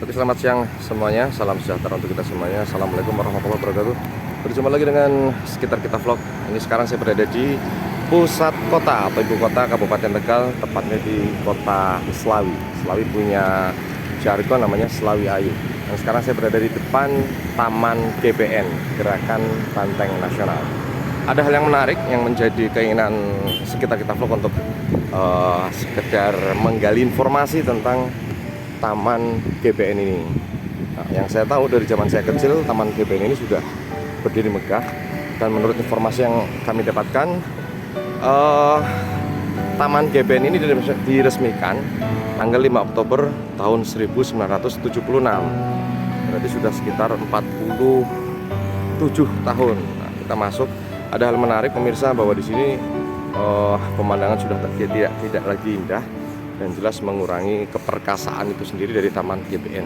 Oke, selamat siang semuanya. Salam sejahtera untuk kita semuanya. Assalamualaikum warahmatullahi wabarakatuh. Berjumpa lagi dengan sekitar kita vlog. Ini sekarang saya berada di pusat kota atau ibu kota Kabupaten Tegal, tepatnya di kota Slawi. Slawi punya jargon namanya Slawi Ayu. Dan sekarang saya berada di depan Taman GBN, Gerakan Banteng Nasional. Ada hal yang menarik yang menjadi keinginan sekitar kita vlog untuk sekedar menggali informasi tentang Taman GBN ini. Nah, yang saya tahu dari zaman saya kecil, Taman GBN ini sudah berdiri megah. Dan menurut informasi yang kami dapatkan, Taman GBN ini diresmikan tanggal 5 Oktober tahun 1976. Berarti sudah sekitar 47 tahun. Nah, kita masuk. Ada hal menarik pemirsa bahwa di sini pemandangan sudah tidak lagi indah dan jelas mengurangi keperkasaan itu sendiri dari Taman GBN,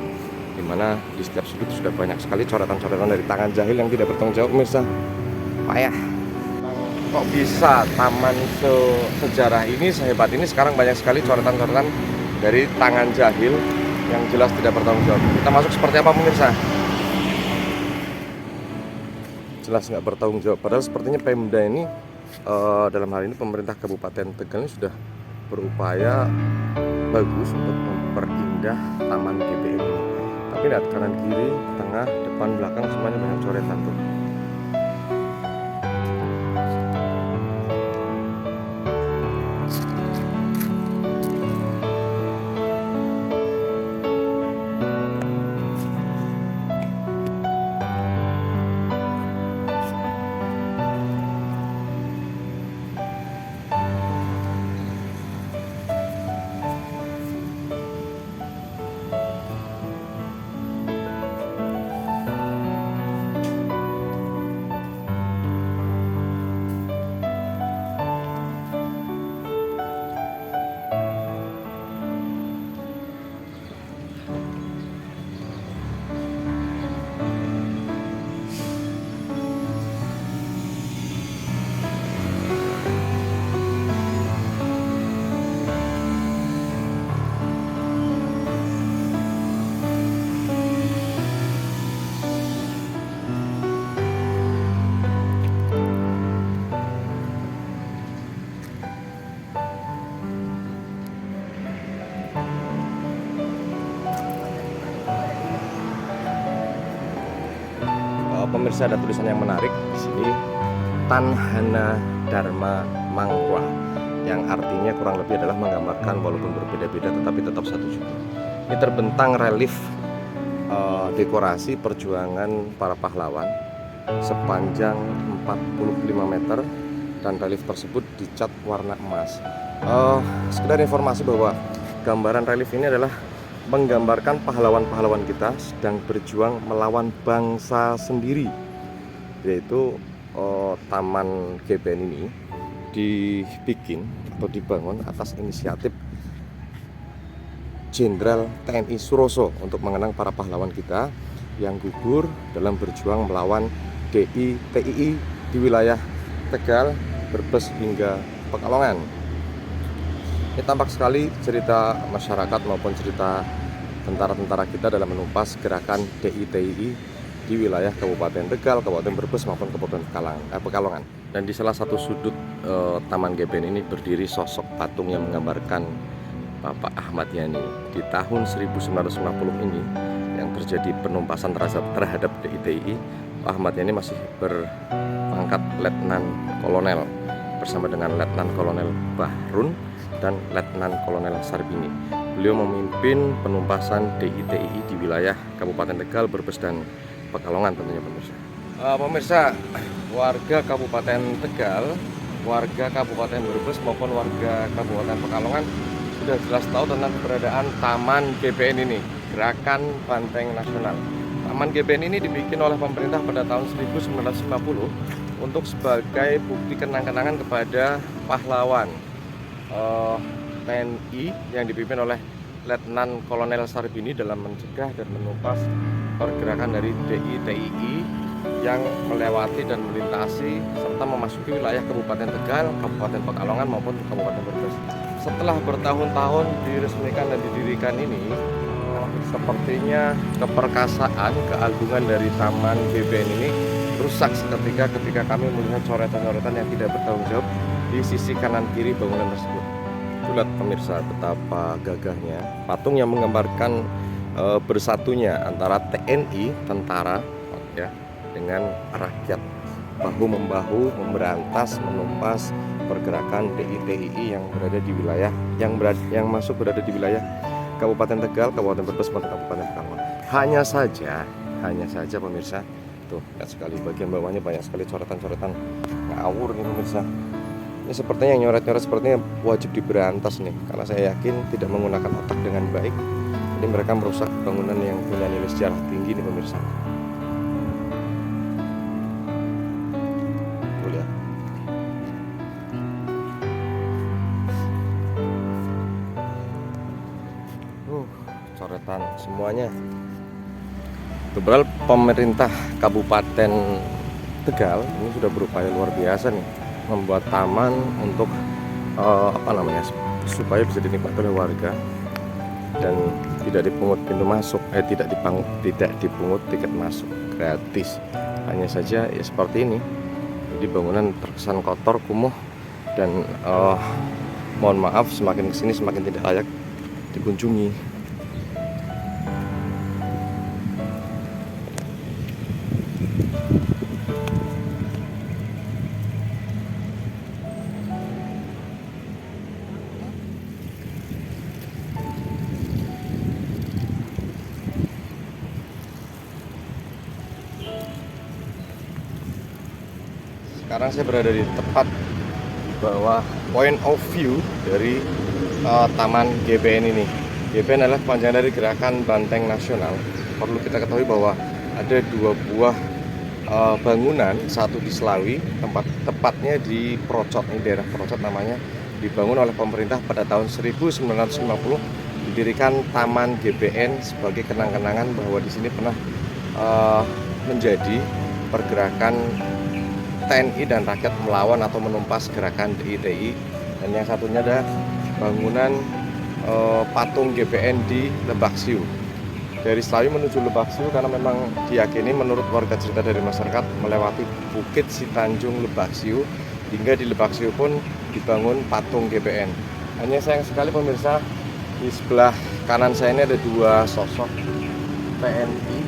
dimana di setiap sudut sudah banyak sekali coretan-coretan dari tangan jahil yang tidak bertanggung jawab pemirsa. Payah. Kok bisa taman sejarah ini sehebat ini sekarang banyak sekali coretan-coretan dari tangan jahil yang jelas tidak bertanggung jawab. Kita masuk seperti apa pemirsa? Jelas nggak bertanggung jawab. Padahal sepertinya Pemda ini dalam hal ini pemerintah Kabupaten Tegal ini sudah berupaya bagus untuk memperindah Taman GBN ini. Tapi lihat kanan kiri, tengah, depan, belakang semuanya banyak coretan tuh. Pemirsa, ada tulisan yang menarik di sini, Tanhana Dharma Mangkwa, yang artinya kurang lebih adalah menggambarkan walaupun berbeda-beda tetapi tetap satu juga. Ini terbentang relief dekorasi perjuangan para pahlawan sepanjang 45 meter dan relief tersebut dicat warna emas. Sekedar informasi bahwa gambaran relief ini adalah menggambarkan pahlawan-pahlawan kita sedang berjuang melawan bangsa sendiri, yaitu Taman GBN ini dibikin atau dibangun atas inisiatif Jenderal TNI Suroso untuk mengenang para pahlawan kita yang gugur dalam berjuang melawan DI/TII di wilayah Tegal, Brebes hingga Pekalongan. Ini tampak sekali cerita masyarakat maupun cerita tentara-tentara kita dalam menumpas gerakan DI/TII di wilayah Kabupaten Tegal, Kabupaten Brebes maupun Kabupaten Pekalongan. Dan di salah satu sudut Taman GBN ini berdiri sosok patung yang menggambarkan Bapak Ahmad Yani. Di tahun 1950 ini yang terjadi penumpasan terhadap DI/TII, Pak Ahmad Yani masih berpangkat Letnan Kolonel bersama dengan Letnan Kolonel Bahrun dan Letnan Kolonel Sarbini. Beliau memimpin penumpasan DI/TII di wilayah Kabupaten Tegal, Brebes dan Pekalongan tentunya pemirsa. Pemirsa, warga Kabupaten Tegal, warga Kabupaten Brebes maupun warga Kabupaten Pekalongan sudah jelas tahu tentang keberadaan Taman GBN ini, Gerakan Banteng Nasional. Taman GBN ini dibikin oleh pemerintah pada tahun 1950 untuk sebagai bukti kenang-kenangan kepada pahlawan TNI yang dipimpin oleh Letnan Kolonel Sarbini dalam mencegah dan menumpas pergerakan dari DI/TII yang melewati dan melintasi serta memasuki wilayah Kabupaten Tegal, Kabupaten Pekalongan maupun Kabupaten Brebes. Setelah bertahun-tahun diresmikan dan didirikan ini, Sepertinya keperkasaan, keagungan dari Taman GBN ini rusak seketika ketika kami melihat coretan-coretan yang tidak bertanggung jawab di sisi kanan kiri bangunan tersebut. Lihat pemirsa betapa gagahnya patung yang menggambarkan bersatunya antara TNI, tentara ya, dengan rakyat, bahu membahu memberantas, menumpas pergerakan DI-TII yang berada di wilayah yang masuk berada di wilayah Kabupaten Tegal, Kabupaten Brebes, maupun Kabupaten Pekalongan. Hanya saja pemirsa, tuh lihat sekali bagian bawahnya banyak sekali coretan-coretan ngawur nih pemirsa. Ini sepertinya yang nyoret-nyoret sepertinya wajib diberantas nih, karena saya yakin tidak menggunakan otak dengan baik. Ini mereka merusak bangunan yang punya nilai sejarah tinggi nih pemirsa. Tuh lihat. Coretan semuanya. Tebal pemerintah Kabupaten Tegal ini sudah berupaya luar biasa nih membuat taman untuk supaya bisa dinikmati oleh warga dan tidak dipungut pintu masuk, tidak dipungut tiket masuk, gratis. Hanya saja ya seperti ini. Jadi bangunan terkesan kotor, kumuh, dan mohon maaf semakin kesini semakin tidak layak dikunjungi. Sekarang saya berada di tepat di bawah point of view dari Taman GBN ini. GBN adalah kepanjangan dari Gerakan Banteng Nasional. Perlu kita ketahui bahwa ada dua buah bangunan, satu di Selawi, tepatnya di Procot, ini daerah Procot namanya, dibangun oleh pemerintah pada tahun 1950. Didirikan Taman GBN sebagai kenang-kenangan bahwa di sini pernah menjadi pergerakan TNI dan rakyat melawan atau menumpas gerakan DI-TII. Dan yang satunya ada bangunan patung GBN di Lebak Siu. Dari Selawi menuju Lebak Siu karena memang diyakini menurut warga cerita dari masyarakat melewati Bukit Sitanjung Lebak Siu, hingga di Lebak Siu pun dibangun patung GBN. Hanya sayang sekali pemirsa, di sebelah kanan saya ini ada dua sosok TNI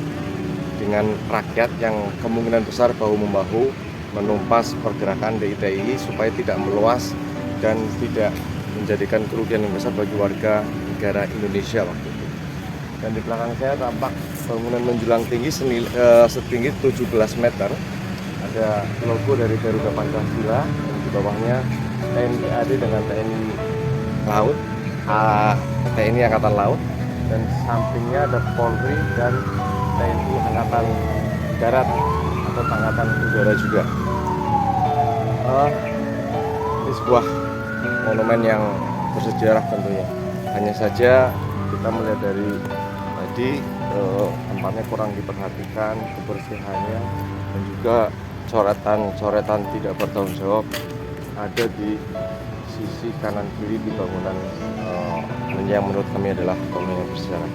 dengan rakyat yang kemungkinan besar bahu membahu menumpas pergerakan DI-TII supaya tidak meluas dan tidak menjadikan kerugian yang besar bagi warga negara Indonesia waktu itu. Dan di belakang saya tampak bangunan menjulang tinggi setinggi 17 meter. Ada logo dari Garuda Pancasila, dan di bawahnya TNI AD dengan TNI Laut, TNI Angkatan Laut, dan sampingnya ada Polri dan TNI Angkatan Darat atau Angkatan Udara juga. Ini sebuah monumen yang bersejarah tentunya. Hanya saja kita melihat dari tadi tempatnya kurang diperhatikan, kebersihannya, dan juga coretan-coretan tidak bertanggung jawab ada di sisi kanan kiri di bangunan yang menurut kami adalah bangunan yang bersejarah.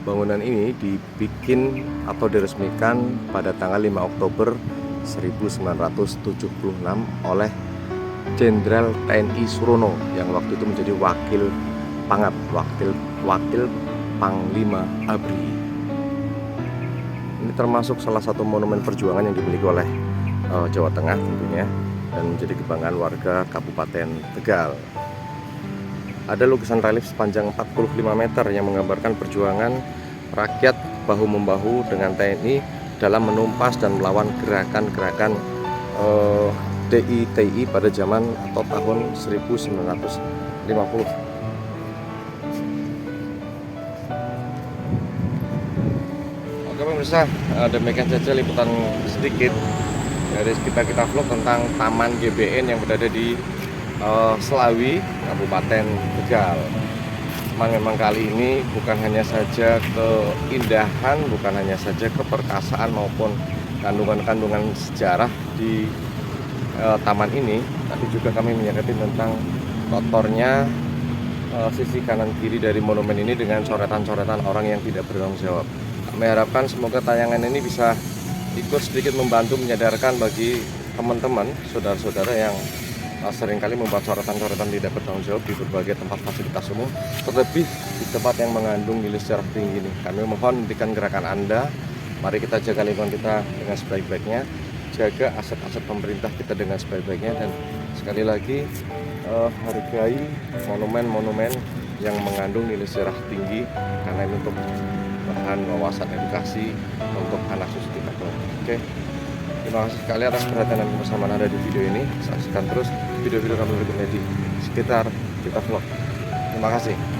Bangunan ini dibikin atau diresmikan pada tanggal 5 Oktober 1976 oleh Jenderal TNI Surono yang waktu itu menjadi wakil Panglima ABRI. Ini termasuk salah satu monumen perjuangan yang dimiliki oleh Jawa Tengah tentunya, dan menjadi kebanggaan warga Kabupaten Tegal. Ada lukisan relief sepanjang 45 meter yang menggambarkan perjuangan rakyat bahu-membahu dengan TNI dalam menumpas dan melawan gerakan-gerakan DI-TII pada zaman atau tahun 1950. Oke pemirsa, demikian saja liputan sedikit dari kita vlog tentang Taman GBN yang berada di Selawi, Kabupaten Tegal. Memang kali ini bukan hanya saja keindahan, bukan hanya saja keperkasaan maupun keagungan dari Taman GBN, namun juga ada bangunan yang sangat luar biasa. Ini sepertinya yang nyoret-nyoret sepertinya wajib diberantas nih, karena saya yakin tidak menggunakan otak dengan baik. Ini mereka merusak bangunan yang punya nilai sejarah tinggi nih pemirsa. kandungan-kandungan sejarah di taman ini, tapi juga kami menyadari tentang kotornya sisi kanan kiri dari monumen ini dengan coretan-coretan orang yang tidak bertanggung jawab. Kami harapkan semoga tayangan ini bisa ikut sedikit membantu menyadarkan bagi teman-teman, saudara-saudara yang seringkali membuat coretan-coretan tidak bertanggung jawab di berbagai tempat fasilitas umum, terlebih di tempat yang mengandung nilai sejarah tinggi ini. Kami mohon hentikan gerakan Anda. Mari kita jaga lingkungan kita dengan sebaik-baiknya, jaga aset-aset pemerintah kita dengan sebaik-baiknya, dan sekali lagi hargai monumen-monumen yang mengandung nilai sejarah tinggi, karena ini untuk bahan wawasan edukasi untuk anak cucu kita. Oke, terima kasih sekali atas perhatian dan kebersamaan Anda di video ini. Saksikan terus video-video kami berikutnya di sekitar kita vlog. Terima kasih.